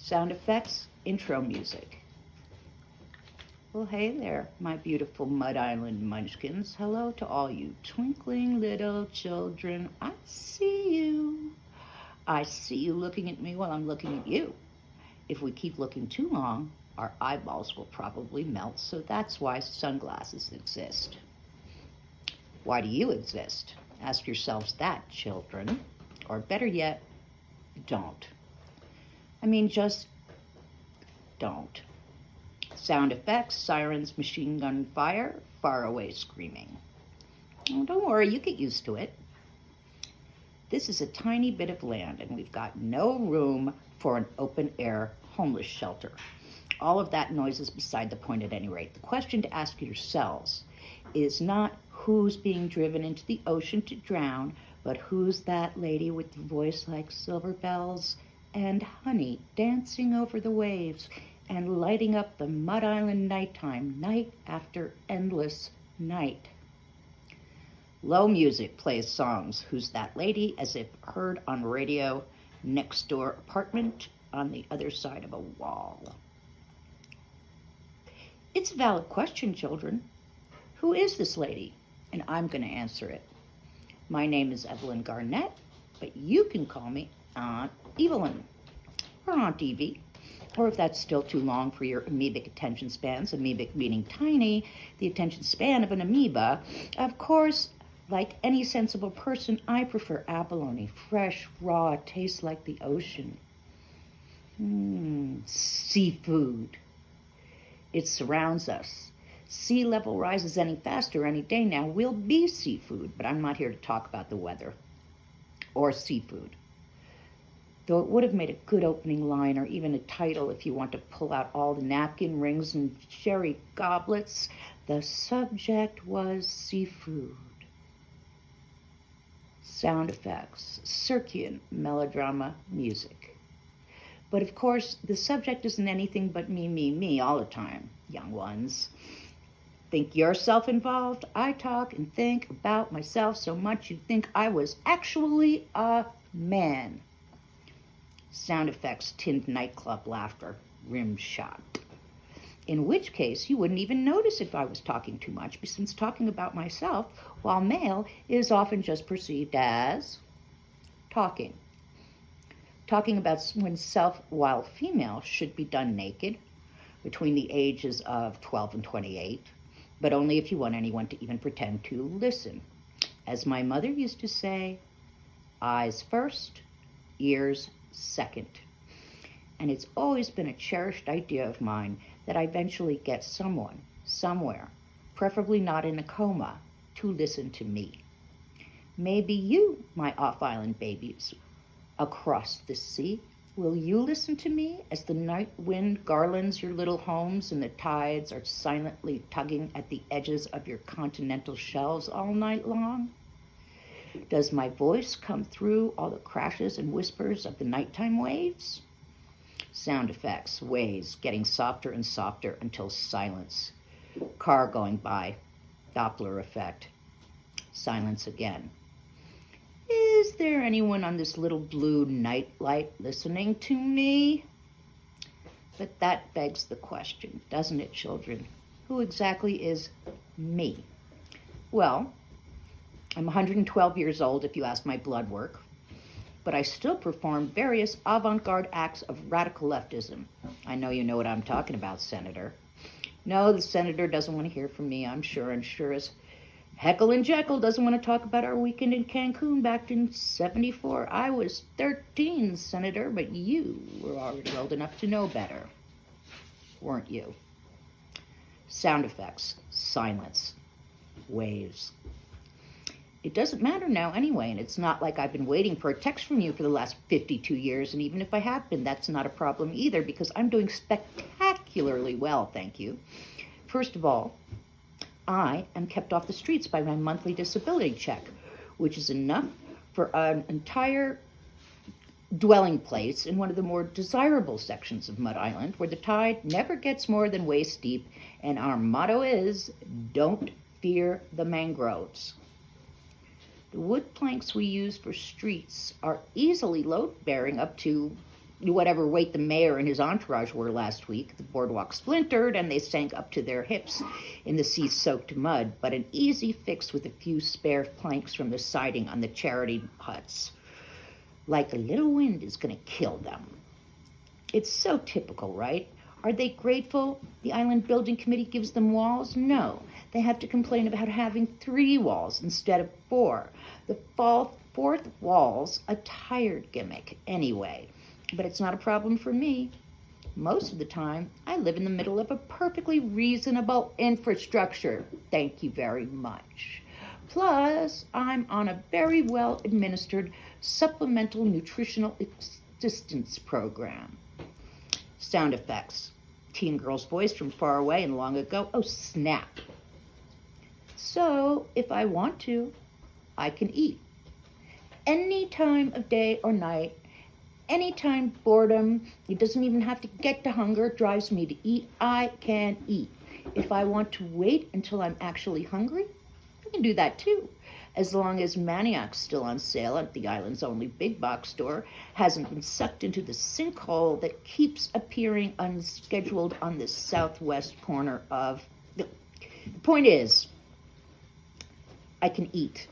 Sound effects, intro music. Well, hey there, my beautiful Mud Island munchkins. Hello to all you twinkling little children. I see you. I see you looking at me while I'm looking at you. If we keep looking too long, our eyeballs will probably melt, so that's why sunglasses exist. Why do you exist? Ask yourselves that, children. Or better yet, don't. I mean, just don't. Sound effects, sirens, machine gun fire, far away screaming. Oh, don't worry, you get used to it. This is a tiny bit of land, and we've got no room for an open-air homeless shelter. All of that noise is beside the point at any rate. The question to ask yourselves is not who's being driven into the ocean to drown, but who's that lady with the voice like silver bells and honey dancing over the waves and lighting up the Mud Island nighttime, night after endless night. Low music plays songs, Who's That Lady, as if heard on radio, next door apartment on the other side of a wall. It's a valid question, children. Who is this lady? And I'm going to answer it. My name is Evelyn Garnett, but you can call me Aunt Evelyn or Aunt Evie. Or if that's still too long for your amoebic attention spans, amoebic meaning tiny, the attention span of an amoeba, of course, like any sensible person, I prefer abalone, fresh, raw, tastes like the ocean. Seafood. It surrounds us. Sea level rises any faster any day now, we'll be seafood, but I'm not here to talk about the weather or seafood. Though it would have made a good opening line or even a title if you want to pull out all the napkin rings and sherry goblets. The subject was seafood. Sound effects, Circean melodrama music. But of course, the subject isn't anything but me all the time, young ones. Think yourself involved? I talk and think about myself so much you'd think I was actually a man. Sound effects, tinned nightclub laughter, rim shot. In which case, you wouldn't even notice if I was talking too much, since talking about myself, while male, is often just perceived as talking. Talking about oneself while female should be done naked, between the ages of 12 and 28, but only if you want anyone to even pretend to listen. As my mother used to say, eyes first, ears second. And it's always been a cherished idea of mine that I eventually get someone, somewhere, preferably not in a coma, to listen to me. Maybe you, my off-island babies, across the sea, will you listen to me as the night wind garlands your little homes and the tides are silently tugging at the edges of your continental shelves all night long? Does my voice come through all the crashes and whispers of the nighttime waves? Sound effects, waves getting softer and softer until silence. Car going by, Doppler effect. Silence again. Is there anyone on this little blue nightlight listening to me? But that begs the question, doesn't it, children? Who exactly is me? Well, I'm 112 years old if you ask my blood work, but I still perform various avant-garde acts of radical leftism. I know you know what I'm talking about, Senator. No, the senator doesn't want to hear from me, I'm sure, and sure as Heckle and Jekyll doesn't want to talk about our weekend in Cancun back in '74. I was 13, Senator, but you were already old enough to know better, weren't you? Sound effects, silence, waves. It doesn't matter now anyway, and it's not like I've been waiting for a text from you for the last 52 years, and even if I have been, that's not a problem either, because I'm doing spectacularly well, thank you. First of all, I am kept off the streets by my monthly disability check, which is enough for an entire dwelling place in one of the more desirable sections of Mud Island, where the tide never gets more than waist deep, and our motto is, don't fear the mangroves. The wood planks we use for streets are easily load-bearing up to whatever weight the mayor and his entourage were last week. The boardwalk splintered and they sank up to their hips in the sea-soaked mud, but an easy fix with a few spare planks from the siding on the charity huts. Like a little wind is going to kill them. It's so typical, right? Are they grateful the island building committee gives them walls? No. They have to complain about having 3 walls instead of 4. The fourth wall's a tired gimmick anyway. But it's not a problem for me. Most of the time, I live in the middle of a perfectly reasonable infrastructure. Thank you very much. Plus, I'm on a very well-administered supplemental nutritional assistance program. Sound effects. Teen girl's voice from far away and long ago. Oh, snap. So, if I want to, I can eat. Any time of day or night, anytime boredom, it doesn't even have to get to hunger, it drives me to eat, I can eat. If I want to wait until I'm actually hungry, I can do that too. As long as Maniac's still on sale at the island's only big box store, hasn't been sucked into the sinkhole that keeps appearing unscheduled on the southwest corner of... The point is, I can eat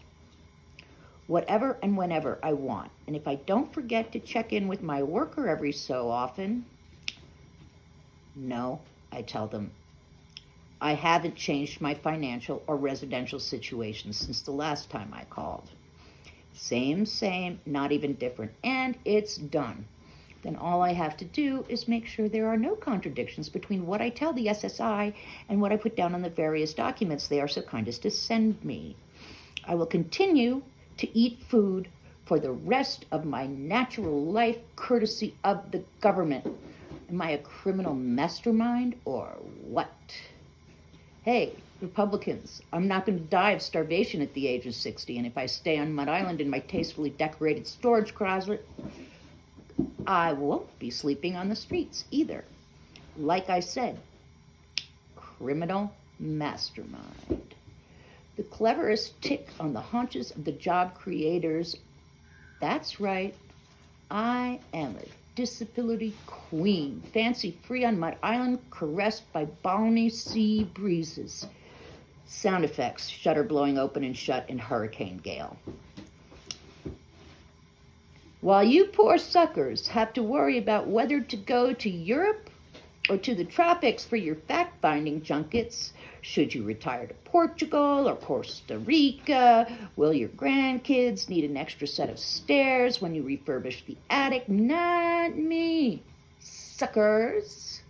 whatever and whenever I want. And if I don't forget to check in with my worker every so often, no, I tell them, I haven't changed my financial or residential situation since the last time I called. Same, not even different, and it's done. Then all I have to do is make sure there are no contradictions between what I tell the SSI and what I put down on the various documents they are so kind as to send me. I will continue to eat food for the rest of my natural life, courtesy of the government. Am I a criminal mastermind or what? Hey, Republicans, I'm not going to die of starvation at the age of 60, and if I stay on Mud Island in my tastefully decorated storage closet, I won't be sleeping on the streets either. Like I said, criminal mastermind. The cleverest tick on the haunches of the job creators. That's right, I am a disability queen, fancy-free on Mud Island, caressed by balmy sea breezes. Sound effects, shutter blowing open and shut in hurricane gale. While you poor suckers have to worry about whether to go to Europe or to the tropics for your fact-finding junkets, should you retire to Portugal or Costa Rica? Will your grandkids need an extra set of stairs when you refurbish the attic? Not me, suckers.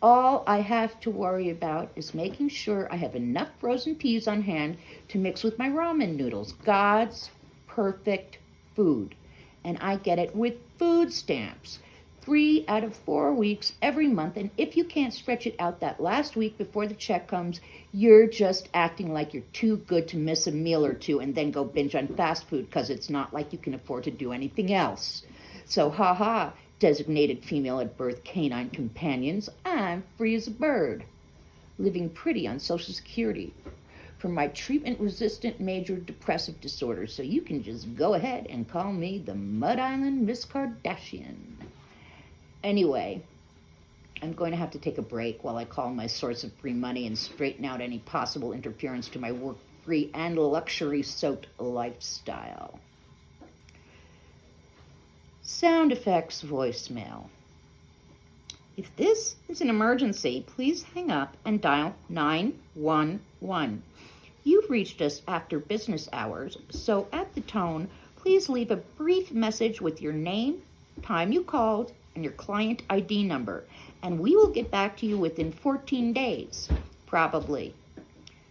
All I have to worry about is making sure I have enough frozen peas on hand to mix with my ramen noodles. God's perfect food. And I get it with food stamps. 3 out of 4 weeks every month, and if you can't stretch it out that last week before the check comes, you're just acting like you're too good to miss a meal or two and then go binge on fast food because it's not like you can afford to do anything else. So designated female at birth canine companions, I'm free as a bird, living pretty on Social Security for my treatment-resistant major depressive disorder, so you can just go ahead and call me the Mud Island Miss Kardashian. Anyway, I'm going to have to take a break while I call my source of free money and straighten out any possible interference to my work-free and luxury-soaked lifestyle. Sound effects voicemail. If this is an emergency, please hang up and dial 911. You've reached us after business hours, so at the tone, please leave a brief message with your name, time you called, and your client ID number, and we will get back to you within 14 days, probably.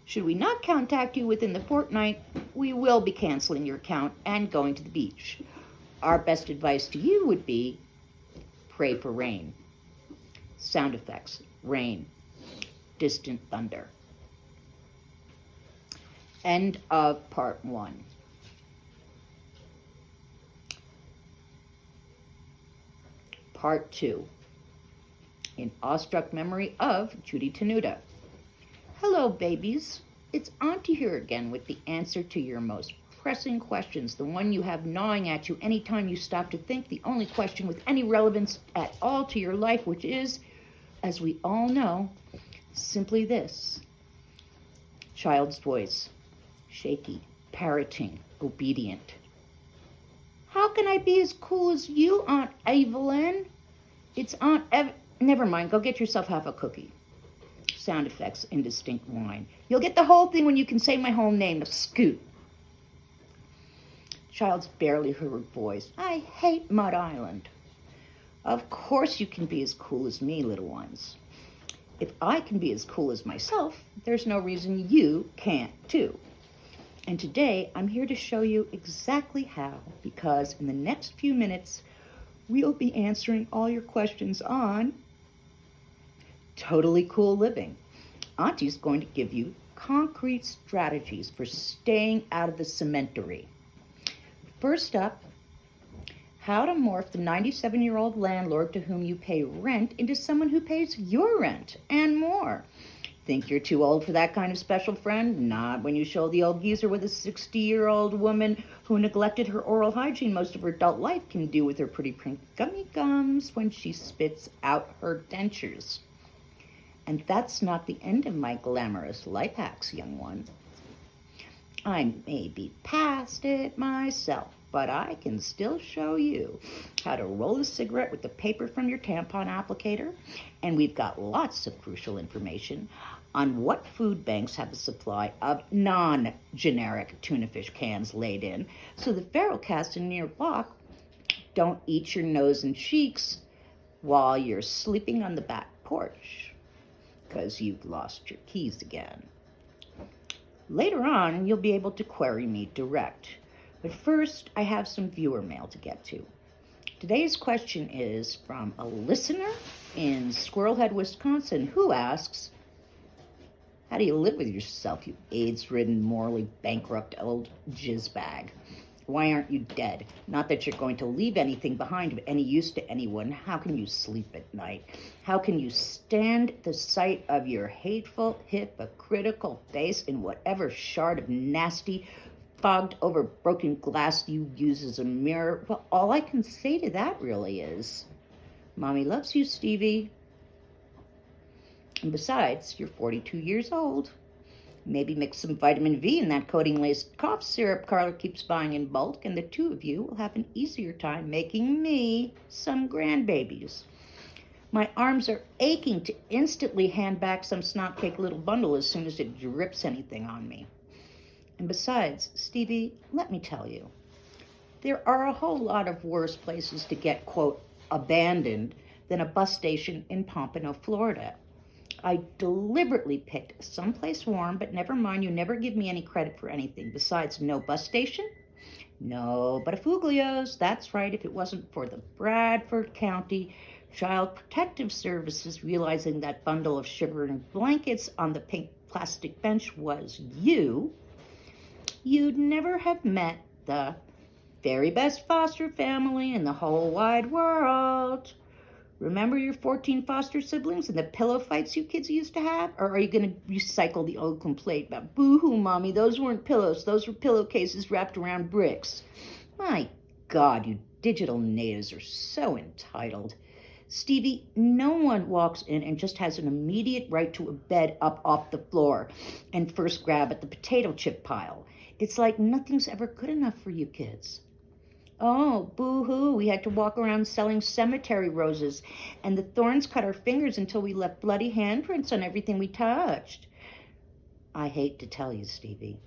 Should we not contact you within the fortnight, we will be canceling your account and going to the beach. Our best advice to you would be, pray for rain. Sound effects, rain, distant thunder. End of part 1. Part 2, in awestruck memory of Judy Tenuta. Hello, babies. It's Auntie here again with the answer to your most pressing questions, the one you have gnawing at you anytime you stop to think, the only question with any relevance at all to your life, which is, as we all know, simply this. Child's voice, shaky, parroting, obedient. How can I be as cool as you, Aunt Evelyn? It's Aunt Never mind, go get yourself half a cookie. Sound effects, indistinct whine. You'll get the whole thing when you can say my whole name, Scoot. Child's barely heard voice. I hate Mud Island. Of course you can be as cool as me, little ones. If I can be as cool as myself, there's no reason you can't too. And today I'm here to show you exactly how, because in the next few minutes, we'll be answering all your questions on totally cool living. Auntie's going to give you concrete strategies for staying out of the cemetery. First up, how to morph the 97-year-old landlord to whom you pay rent into someone who pays your rent, and more. Think you're too old for that kind of special friend? Not when you show the old geezer with a 60-year-old woman who neglected her oral hygiene most of her adult life can do with her pretty pink gummy gums when she spits out her dentures. And that's not the end of my glamorous life hacks, young one. I may be past it myself, but I can still show you how to roll a cigarette with the paper from your tampon applicator, and we've got lots of crucial information on what food banks have a supply of non-generic tuna fish cans laid in, so the feral cats in your block don't eat your nose and cheeks while you're sleeping on the back porch, because you've lost your keys again. Later on, you'll be able to query me direct. But first, I have some viewer mail to get to. Today's question is from a listener in Squirrel Head, Wisconsin, who asks, how do you live with yourself, you AIDS-ridden, morally bankrupt old jizzbag? Why aren't you dead? Not that you're going to leave anything behind of any use to anyone. How can you sleep at night? How can you stand the sight of your hateful, hypocritical face in whatever shard of nasty, fogged over broken glass you use as a mirror? Well, all I can say to that really is, Mommy loves you, Stevie. And besides, you're 42 years old. Maybe mix some vitamin V in that coating-laced cough syrup Carla keeps buying in bulk, and the two of you will have an easier time making me some grandbabies. My arms are aching to instantly hand back some snot-cake little bundle as soon as it drips anything on me. And besides, Stevie, let me tell you, there are a whole lot of worse places to get, quote, abandoned than a bus station in Pompano, Florida. I deliberately picked someplace warm, but never mind, you never give me any credit for anything. Besides, no bus station, no Buttafuglios. That's right, if it wasn't for the Bradford County Child Protective Services realizing that bundle of shivering blankets on the pink plastic bench was you, you'd never have met the very best foster family in the whole wide world. Remember your 14 foster siblings and the pillow fights you kids used to have? Or are you going to recycle the old complaint about, boo-hoo, Mommy, those weren't pillows, those were pillowcases wrapped around bricks? My God, you digital natives are so entitled. Stevie, no one walks in and just has an immediate right to a bed up off the floor and first grab at the potato chip pile. It's like nothing's ever good enough for you kids. Oh, boo-hoo, we had to walk around selling cemetery roses, and the thorns cut our fingers until we left bloody handprints on everything we touched. I hate to tell you, Stevie,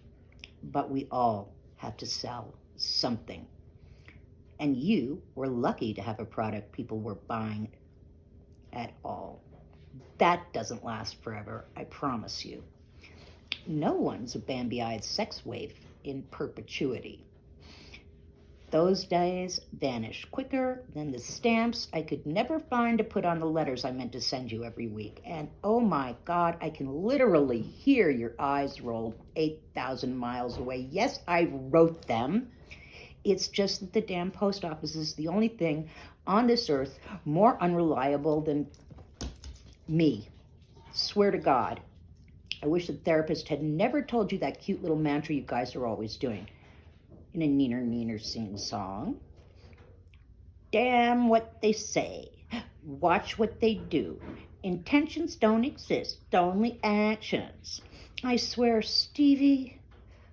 but we all have to sell something. And you were lucky to have a product people were buying at all. That doesn't last forever, I promise you. No one's a Bambi-eyed sex waif in perpetuity. Those days vanish quicker than the stamps I could never find to put on the letters I meant to send you every week. And oh my God, I can literally hear your eyes roll 8,000 miles away. Yes, I wrote them. It's just that the damn post office is the only thing on this earth more unreliable than me. Swear to God. I wish the therapist had never told you that cute little mantra you guys are always doing. in a neener sing-song. Damn what they say. Watch what they do. Intentions don't exist, only actions. I swear, Stevie,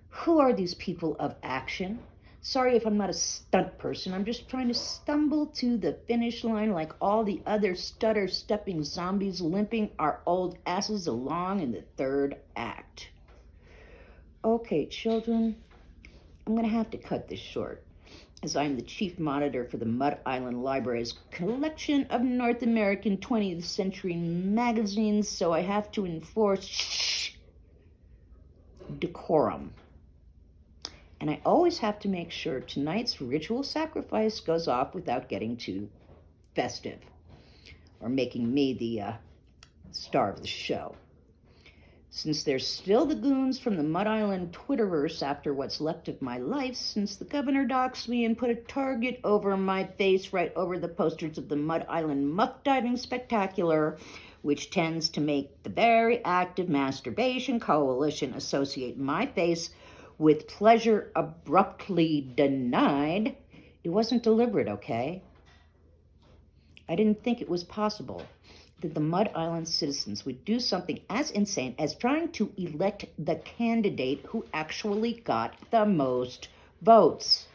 who are these people of action? Sorry if I'm not a stunt person. I'm just trying to stumble to the finish line like all the other stutter-stepping zombies limping our old asses along in the third act. Okay, children, I'm going to have to cut this short, as I'm the chief monitor for the Mud Island Library's collection of North American 20th century magazines, so I have to enforce decorum. And I always have to make sure tonight's ritual sacrifice goes off without getting too festive or making me the star of the show. Since there's still the goons from the Mud Island Twitterverse after what's left of my life, since the governor doxed me and put a target over my face right over the posters of the Mud Island Muff Diving Spectacular, which tends to make the very active masturbation coalition associate my face with pleasure abruptly denied, it wasn't deliberate, okay? I didn't think it was possible that the Mud Island citizens would do something as insane as trying to elect the candidate who actually got the most votes.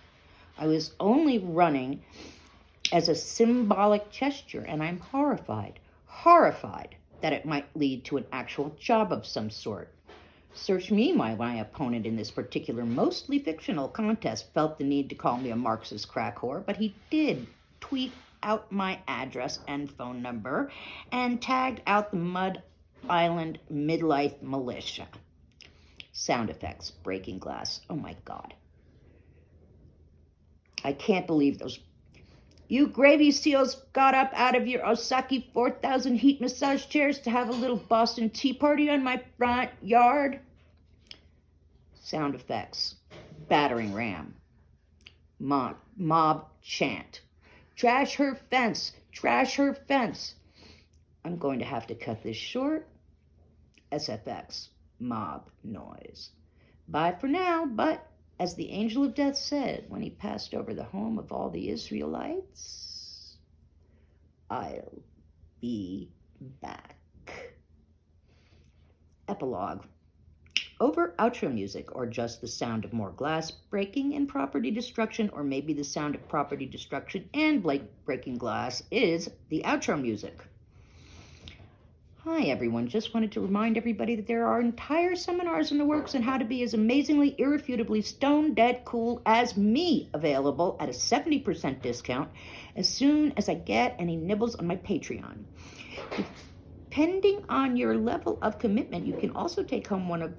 I was only running as a symbolic gesture, and I'm horrified that it might lead to an actual job of some sort. Search me why my opponent in this particular, mostly fictional contest felt the need to call me a Marxist crack whore, but he did tweet out my address and phone number and tagged out the Mud Island Midlife Militia. Sound effects, breaking glass. Oh my God. I can't believe those. You gravy seals got up out of your Osaki 4000 heat massage chairs to have a little Boston Tea Party on my front yard? Sound effects. Battering ram. Mob chant. Trash her fence. Trash her fence. I'm going to have to cut this short. SFX. Mob noise. Bye for now, but as the angel of death said when he passed over the home of all the Israelites, I'll be back. Epilogue. Over outro music, or just the sound of more glass breaking and property destruction, or maybe the sound of property destruction and breaking glass, is the outro music. Hi, everyone. Just wanted to remind everybody that there are entire seminars in the works on how to be as amazingly, irrefutably stone-dead cool as me available at a 70% discount as soon as I get any nibbles on my Patreon. Depending on your level of commitment, you can also take home one of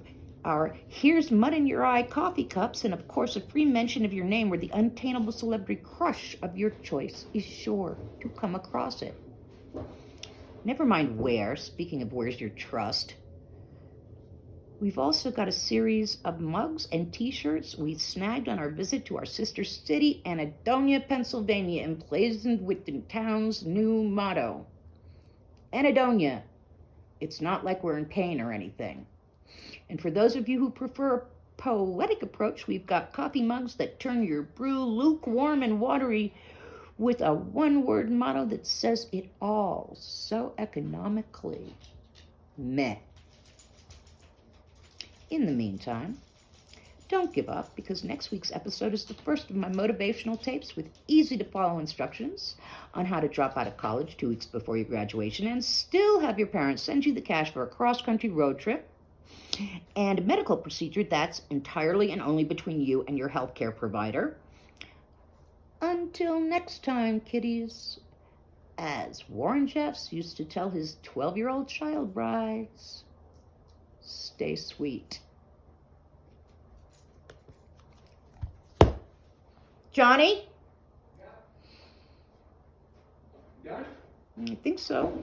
our Here's Mud in Your Eye coffee cups, and of course a free mention of your name where the untainable celebrity crush of your choice is sure to come across it. Never mind where, speaking of where's your trust, we've also got a series of mugs and t-shirts we snagged on our visit to our sister city, Anadonia, Pennsylvania, emblazoned with the town's new motto. Anadonia, it's not like we're in pain or anything. And for those of you who prefer a poetic approach, we've got coffee mugs that turn your brew lukewarm and watery with a one-word motto that says it all so economically. Meh. In the meantime, don't give up, because next week's episode is the first of my motivational tapes with easy-to-follow instructions on how to drop out of college 2 weeks before your graduation and still have your parents send you the cash for a cross-country road trip, and a medical procedure that's entirely and only between you and your healthcare provider. Until next time, kiddies, as Warren Jeffs used to tell his 12-year-old child brides, stay sweet. Johnny? Yeah? I think so.